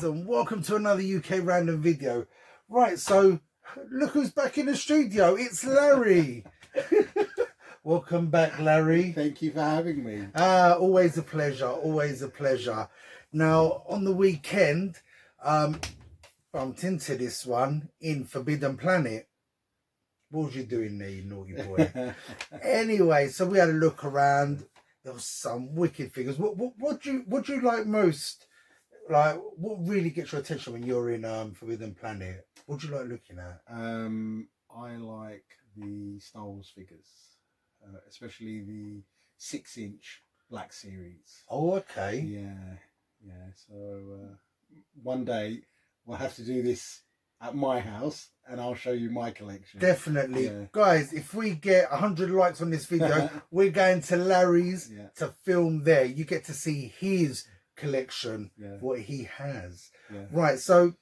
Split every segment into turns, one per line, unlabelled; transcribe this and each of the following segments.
guys, and welcome to another UK random video. Right, so look who's back in the studio. It's Larry. Welcome back, Larry.
Thank you for having me.
Always a pleasure, always a pleasure. Now, on the weekend, bumped into this one in Forbidden Planet. What was you doing there, you naughty boy? Anyway, so we had a look around. There was some wicked figures. What do you like most? Like, what really gets your attention when you're in Forbidden Planet? What do you like looking at?
I like the Star Wars figures, especially the 6-inch Black Series.
Oh, okay.
Yeah. So one day we'll have to do this at my house, and I'll show you my collection.
Definitely,
yeah.
Guys. If we get 100 likes on this video, we're going to Larry's to film there. You get to see his collection, what he has. Right, so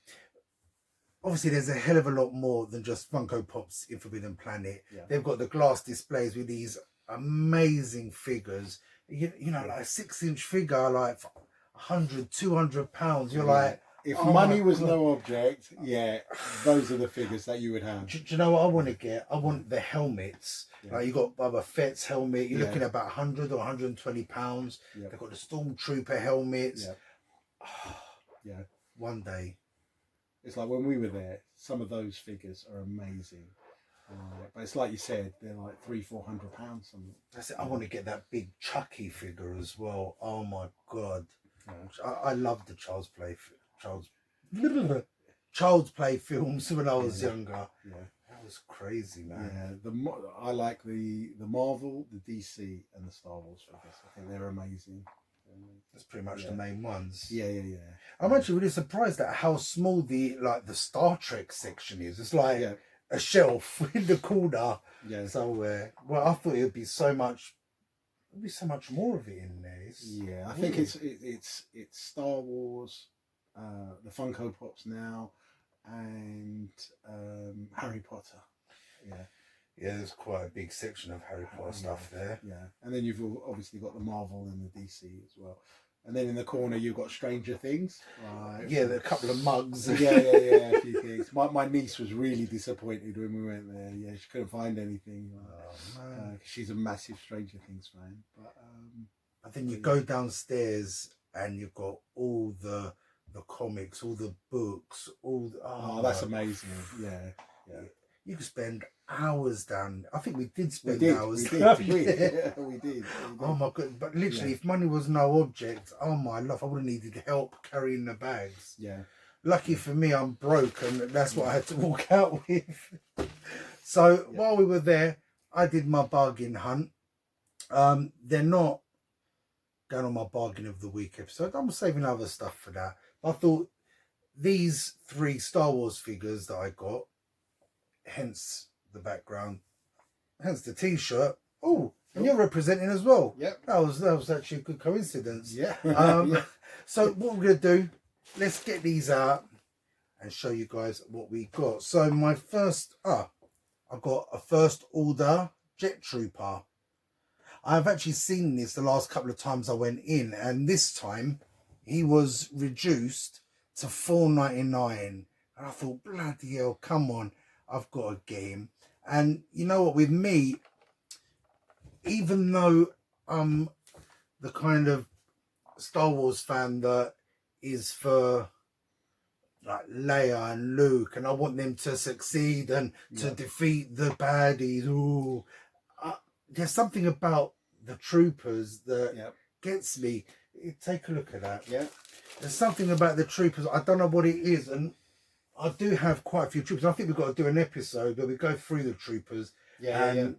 obviously there's a hell of a lot more than just Funko Pops in Forbidden Planet. They've got the glass displays with these amazing figures, you know, like a 6-inch figure, like 100, 200 pounds. You're like,
if money was no object, those are the figures that you would have.
Do you know what I want to get? I want the helmets. Like, you got Boba Fett's helmet. You're looking at about 100 or 120 pounds. They've got the Stormtrooper helmets. One day.
It's like when we were there, some of those figures are amazing. But it's like you said, they're like £300-400 something.
That's it. I want to get that big Chucky figure as well. Oh my God. I love the Child's Play films when I was younger. That was crazy, man.
I like the Marvel, the DC, and the Star Wars figures. I think they're amazing.
That's pretty much the main ones.
Yeah.
I'm actually really surprised at how small the Star Trek section is. It's like a shelf in the corner somewhere. Well, I thought it would be so much. There'd be so much more of it in there.
I think it's Star Wars, the Funko Pops now, and Harry Potter.
Yeah, there's quite a big section of Harry Potter stuff there.
And then you've obviously got the Marvel and the DC as well. And then in the corner you've got Stranger Things.
There are a couple of mugs.
A few things. My niece was really disappointed when we went there. She couldn't find anything. She's a massive Stranger Things fan. But
then you go downstairs and you've got all the comics, all the books,
that's amazing.
You could spend hours down. I think we did spend hours.
We did.
Oh my God! But literally, if money was no object, oh my love, I would have needed help carrying the bags. Lucky for me, I'm broke, and that's what I had to walk out with. So while we were there, I did my bargain hunt. They're not going on my bargain of the week episode. I'm saving other stuff for that. I thought these 3 Star Wars figures that I got, hence the background, hence the t-shirt. Oh, and you're representing as well. That was actually a good coincidence. So what we're gonna do, let's get these out and show you guys what we got. So my first I got a first order Jet Trooper. I've actually seen this the last couple of times I went in, and this time he was reduced to $4.99, and I thought, bloody hell, come on, I've got to get him. And you know what, with me, even though I'm the kind of Star Wars fan that is for like Leia and Luke, and I want them to succeed and to defeat the baddies, there's something about the troopers that gets me. Take a look at that. There's something about the troopers, I don't know what it is, and I do have quite a few troopers. I think we've got to do an episode where we go through the troopers. You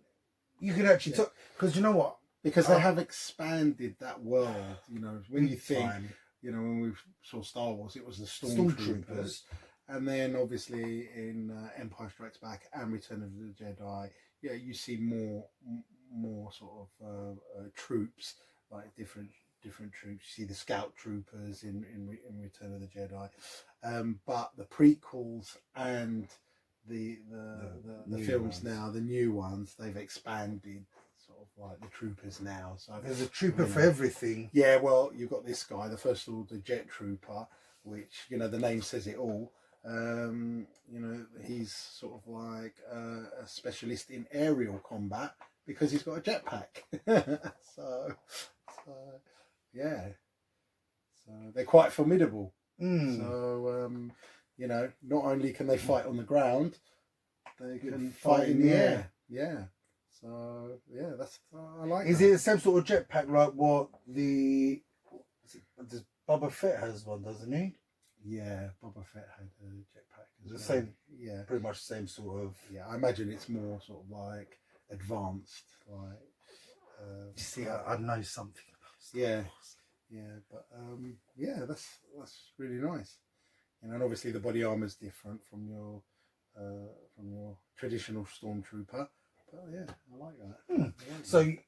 can actually talk, because you know what?
Because they have expanded that world. You know, when you think, when we saw Star Wars, it was the Stormtroopers. And then obviously in Empire Strikes Back and Return of the Jedi, you see more sort of troops, like different troops. You see the scout troopers in Return of the Jedi, but the prequels and the films now, the new ones, they've expanded sort of like the troopers now. So
there's a trooper for everything.
Yeah, well, you've got this guy, the First Order Jet Trooper, which, you know, the name says it all. You know, he's sort of like a specialist in aerial combat because he's got a jetpack. so yeah, so they're quite formidable. So you know, not only can they fight on the ground, they can fight in the air. Yeah. So yeah, that's I like.
Is it the same sort of jetpack like what does Boba Fett has one, doesn't he?
Yeah, Boba Fett had a jetpack.
The same.
Yeah,
pretty much the same sort of.
Yeah, I imagine it's more sort of like advanced, like.
You see, I know something about Star
Wars. But yeah, that's really nice. And obviously the body armor is different from your traditional stormtrooper. But yeah, I like that.
I like so that.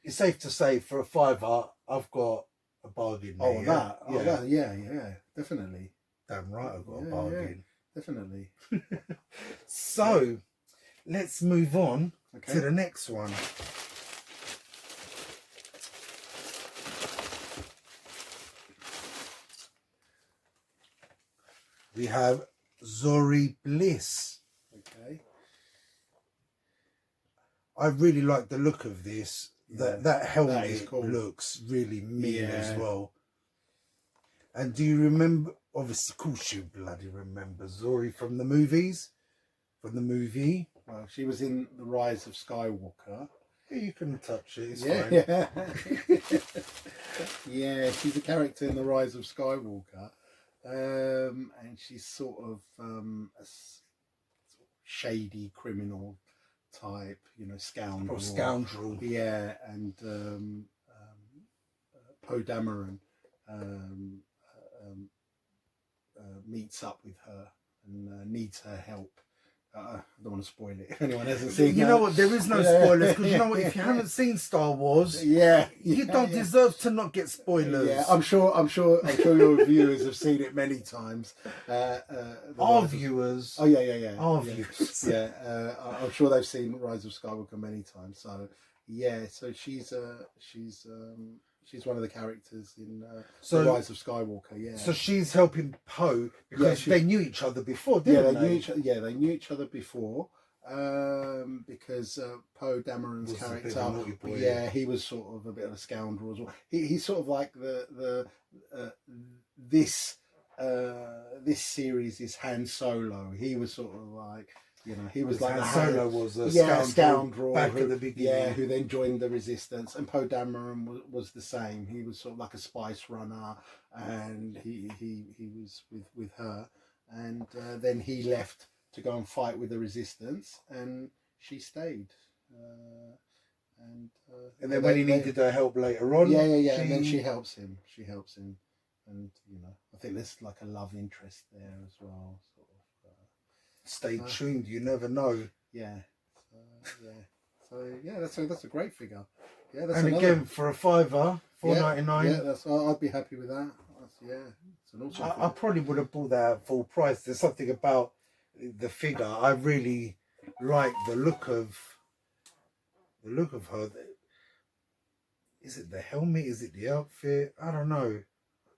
It's safe to say for a $5, I've got a bargain.
There, yeah, definitely.
Damn right, I've got a bargain.
Yeah, definitely.
So let's move on to the next one. We have Zori Bliss.
Okay.
I really like the look of this. That helmet looks really mean as well. And do you remember? Obviously, of course you bloody remember Zori from the movies. From the movie.
Well, she was in The Rise of Skywalker.
Yeah, you can touch it. It's fine.
Yeah, she's a character in The Rise of Skywalker. And she's sort of a shady criminal type, you know, scoundrel.
Scoundrel.
Yeah, and Poe Dameron meets up with her and needs her help. I don't want to spoil it if anyone hasn't seen.
You know what? There is no spoilers because you know what? If you haven't seen Star Wars, you don't deserve to not get spoilers.
Yeah, I'm sure your viewers have seen it many times.
Our viewers.
Oh yeah.
Our viewers.
Yeah, I'm sure they've seen Rise of Skywalker many times. So yeah, so she's one of the characters in The Rise of Skywalker. Yeah.
So she's helping Poe because they knew each other before, didn't they?
They knew each other before. Because Poe Dameron's character, he was sort of a bit of a scoundrel as well. He's sort of like this series is Han Solo. He was sort of like. You know, he was like
Han Solo was a scoundrel back at the beginning.
Yeah, who then joined the Resistance, and Poe Dameron was the same. He was sort of like a spice runner, and he was with her, and then he left to go and fight with the Resistance, and she stayed. And
then when he needed her help later on,
and then she helps him. And you know, I think there's like a love interest there as well.
Stay tuned, you never know.
That's a great figure. Yeah,
that's again for a $5, $4.99.
Yeah, I'd be happy with that. It's an awesome
I probably would have bought that at full price. There's something about the figure. I really like the look of her. Is it the helmet? Is it the outfit? I don't know.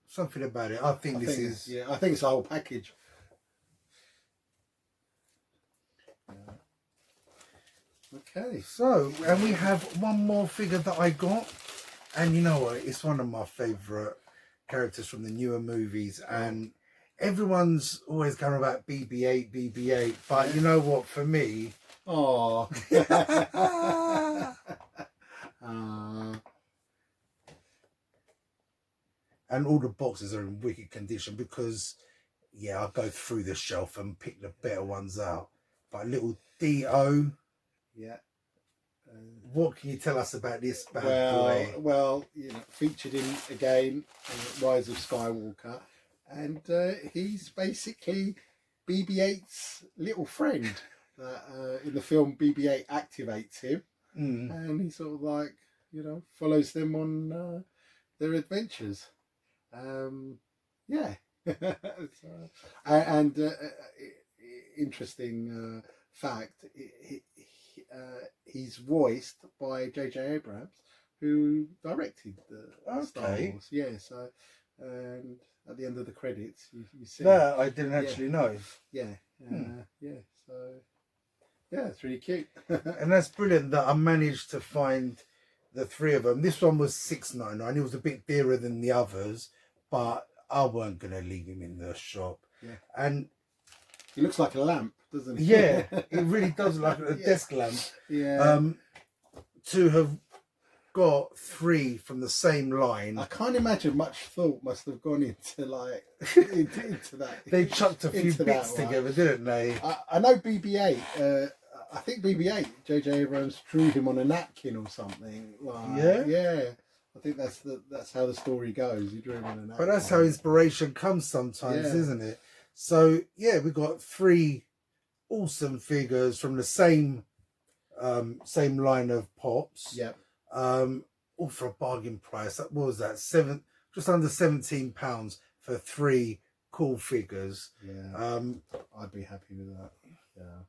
Something about it. I think it's
the whole package. Okay,
so and we have one more figure that I got, and you know what? It's one of my favourite characters from the newer movies, and everyone's always going about BB-8, but you know what? For me, and all the boxes are in wicked condition because, I'll go through the shelf and pick the better ones out. But little D.O.
Yeah.
What can you tell us about this bad boy?
Well, you know, featured in again Rise of Skywalker, and he's basically BB-8's little friend. In the film, BB-8 activates him, and he sort of like follows them on their adventures. Interesting fact. He's voiced by J.J. Abrams, who directed the Star Wars. Yeah, so and at the end of the credits, you see
that I didn't actually know.
Yeah, yeah. So yeah, it's really cute,
and that's brilliant that I managed to find the 3 of them. This one was $6.99. It was a bit dearer than the others, but I weren't gonna leave him in the shop.
Yeah,
and
he looks like a lamp, doesn't he?
Yeah, it really does look like a desk lamp.
Yeah.
To have got 3 from the same line,
I can't imagine much thought must have gone into like into that.
They chucked a few bits together, didn't they?
I know BB-8. I think BB-8. JJ Abrams drew him on a napkin or something. Like, yeah. I think that's how the story goes. You drew him on a napkin.
But that's how inspiration comes sometimes, isn't it? So yeah, we got 3 awesome figures from the same line of Pops.
Yeah.
All for a bargain price. What was that? Just under £17 for 3 cool figures.
Yeah. I'd be happy with that. Yeah.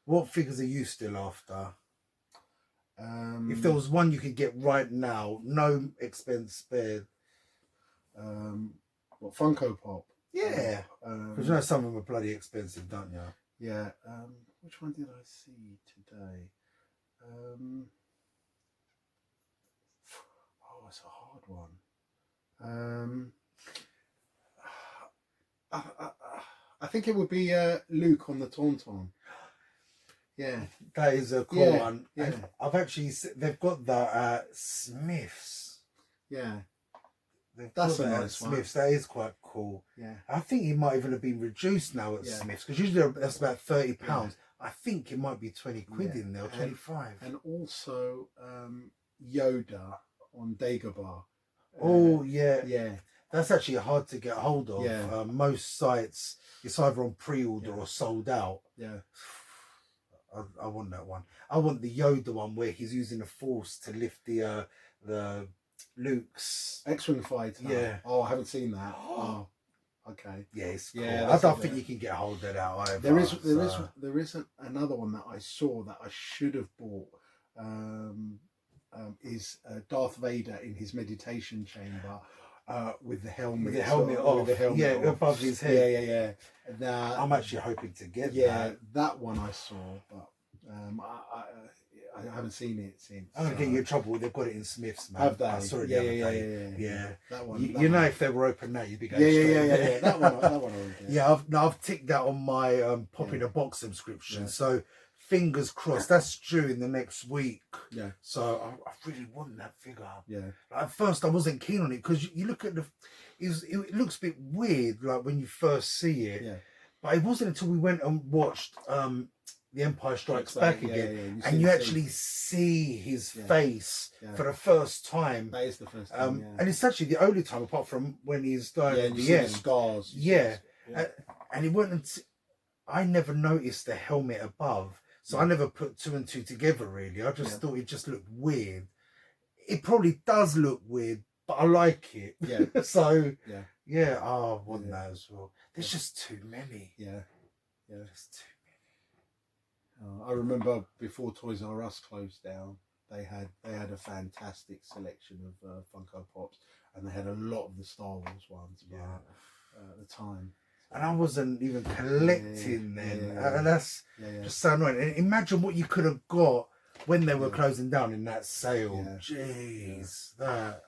What figures are you still after? If there was one you could get right now, no expense spared.
What, Funko Pop?
Yeah. Because you know some of them are bloody expensive, don't you?
Yeah. Which one did I see today? Oh, it's a hard one. I think it would be Luke on the Tauntaun. Yeah,
that is a cool one.
Yeah.
And I've actually they've got that at Smiths.
Yeah,
that's a nice one. Smiths. That is quite cool.
Yeah,
I think it might even have been reduced now at Smiths, because usually that's about £30. Yeah. I think it might be 20 quid in there, or 25.
And also Yoda on Dagobah.
Oh yeah,
yeah.
That's actually hard to get hold of.
Yeah.
Most sites it's either on pre-order or sold out.
Yeah.
I want that one. I want the Yoda one where he's using the Force to lift the Luke's
X-Wing fighter.
Yeah.
Oh, I haven't seen that. Oh, okay.
Yeah, it's cool.
Yeah,
I don't think you can get hold of that either.
There is another one that I saw that I should have bought. Is Darth Vader in his meditation chamber. With the helmet,
off, above his head.
Yeah. Now,
I'm actually hoping to get that.
that one I saw, but I haven't seen it since.
I'm gonna get you in trouble. They've got it in Smiths, man.
Have they?
I saw it
Yeah. That one.
You know, if they were open now, you'd be going.
Yeah. That one. I would get.
Yeah, I've ticked that on my pop in a box subscription. Yeah. So fingers crossed. That's due in the next week.
Yeah.
So I really want that figure.
Yeah.
At first, I wasn't keen on it because you look at it looks a bit weird, like when you first see it.
Yeah.
But it wasn't until we went and watched The Empire Strikes Back again, and you actually see his face for the first time.
That is the first time.
And it's actually the only time, apart from when he's dying at the end.
The scars.
Yeah. And it wasn't. I never noticed the helmet above. So I never put 2 and 2 together, really. I just thought it just looked weird. It probably does look weird, but I like it.
Yeah.
So, I want that as well. There's just too many.
Yeah.
There's too many.
I remember before Toys R Us closed down, they had a fantastic selection of Funko Pops, and they had a lot of the Star Wars ones at the time.
And I wasn't even collecting then. And that's just so annoying. And imagine what you could have got when they were closing down in that sale. Jeez. That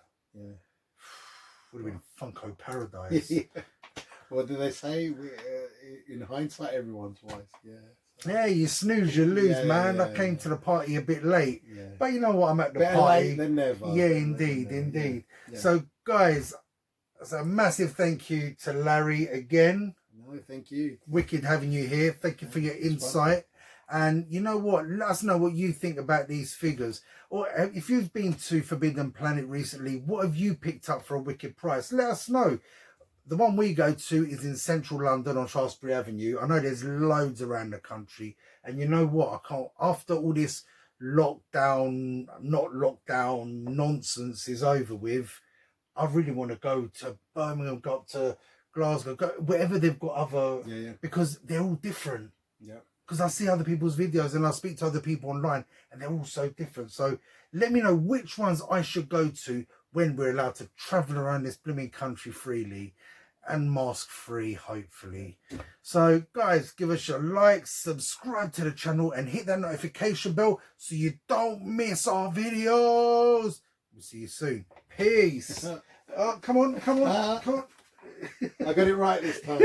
would have been Funko Paradise.
What do they say? In hindsight, everyone's wise.
Yeah, you snooze, you lose, man. I came to the party a bit late. But you know what? I'm at the party.
Late than never.
Yeah, indeed. So, guys, so a massive thank you to Larry again.
No, thank you.
Wicked having you here. Thank you for your insight. And you know what? Let us know what you think about these figures. Or if you've been to Forbidden Planet recently, what have you picked up for a wicked price? Let us know. The one we go to is in central London on Shaftesbury Avenue. I know there's loads around the country. And you know what? I can't, after all this lockdown, not lockdown nonsense is over with, I really want to go to Birmingham, go up to Glasgow, wherever they've got other, because they're all different.
Yeah.
Because I see other people's videos and I speak to other people online and they're all so different. So let me know which ones I should go to, when we're allowed to travel around this blooming country freely and mask free, hopefully. So guys, give us your likes, subscribe to the channel and hit that notification bell so you don't miss our videos. We'll see you soon. Peace. Oh, come on.
I got it right this time.